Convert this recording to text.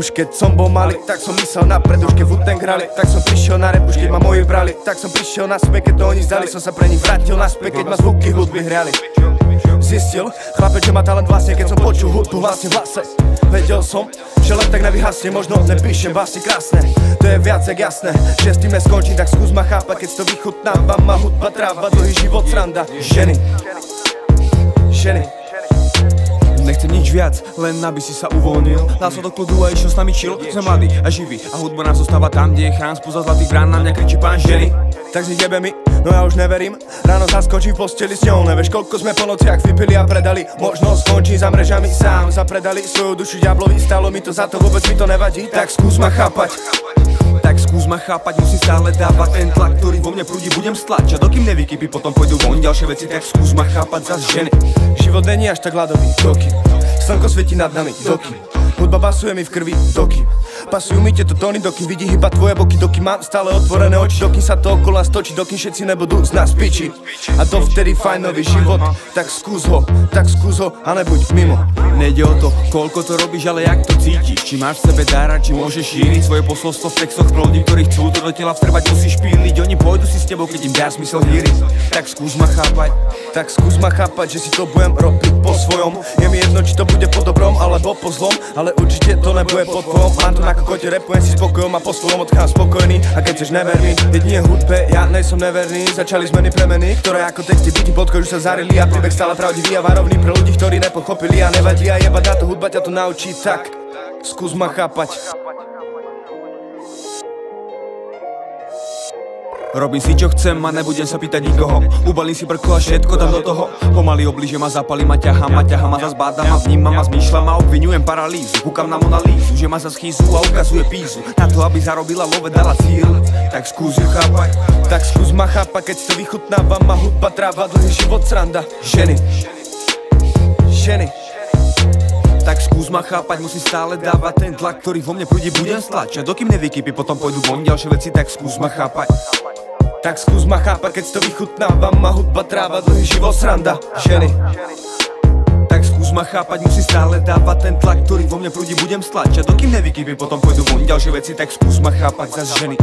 Už keď som bol malý, tak som myslel napred. Už keď Wu-Tang hrali, tak som prišiel na rap. Už keď ma moji brali, tak som prišiel naspäť. Keď to oni zdali, som sa pre nich vrátil naspäť. Keď ma zvuky hudby hriali, zistil chlapec, že má talent vlastne, keď som počul hudbu vlastne v hlase. Vedel som, že len tak nevyhasne, možno nepíšem básne krásne. To je viac jak jasné, že s tým neskončím, tak skús ma chápať, keď to vychutnávam. A hudba tráva, dlhý život sranda. Ženy, ženy. Nechcem nič viac, len aby si sa uvoľnil. Dal som do kľudu a išiel s nami chill. Sme mladí a živí a hudba nás zostáva tam, kde je chrán. Spoza zlatých brán na mňa kričí pán ženy. Tak si jebe mi, no ja už neverím. Ráno zaskočím v posteli s ňou. Nevieš koľko sme po nociach vypili a predali. Možno skončím za mrežami sám. Zapredali svoju dušu diablovi, stalo mi to za to, vôbec mi to nevadí. Tak skús ma chápať. Tak skús ma chápať, musí stále dávať ten tlak, ktorý vo mne prúdi, budem stlačať. Dokým nevykypí, potom pôjdu von ďalšie veci. Tak skús ma chápať zas ženy. Život není až tak ľadový, dokým slnko svieti nad nami, dokým hudba basuje mi v krvi, dokým pasujú mi tieto tóny, dokým vidí iba tvoje boky, dokým mám stále otvorené oči, dokým sa to okolo nás točí, dokým všetci nebudú z nás piči. A dovtedy fajnový život, tak skús ho a nebuď mimo. Nejde o to, koľko to robíš, ale jak to cítiš. Či máš v sebe dára, či môžeš šíriť svoje posolstvo v textoch pro ľudí, ktorí chcú to do tela vstrebať, musíš píliť. Oni pôjdu si s tebou, keď im dá smysel hýriť. Tak skús ma chápať. Tak skús ma chápať, že si to budem robiť po svojom. Je mi jedno, či to bude po dobrom, alebo po zlom, ale určite to nebude po tvojom. Mám to na kokote, repujem si spokojom a po svojom odchám spokojný. A keď chceš neverný, jedine hudbe, ja nejsom neverný. Začali zmeny premeny, ktoré ako texty bity podkožu sa zarili. A príbeh stále pravdivý a varovný pre ľudí, ktorí nepochopili a nevadí. A jebať na to, hudba ťa to naučí, tak skús ma chápať. Robím si čo chcem a nebudem sa pýtať nikoho. Ubalím si brko a všetko dám do toho. Pomaly obliže ma, zapalí ma, ťahá ma, zas bádam a vnímam a zmýšľam a obvinujem paralýzu. Kúkam na Monalízu, že ma za schýzu a ukazuje pízu. Na to, aby zarobila love, dala cíl. Tak skús ju chápať. Tak skús ma chápať, keď to vychutnávam a hudba tráva, dlhý život sranda. Ženy, ženy. Tak skús ma chápať, musí stále dávať ten tlak, ktorý vo mne prúdi, budem stlačať. Dokým nevykypí, potom pôjdu von ďalšie veci, tak skús ma chápať. Tak skús ma chápať, keď to vychutnávam a hudba tráva, dlhý život sranda. Ženy. Tak skús ma chápať, musí stále dávať ten tlak, ktorý vo mne prúdi, budem stlačať. Dokým nevykypí, potom pôjdu von ďalšie veci, tak skús ma chápať zas ženy.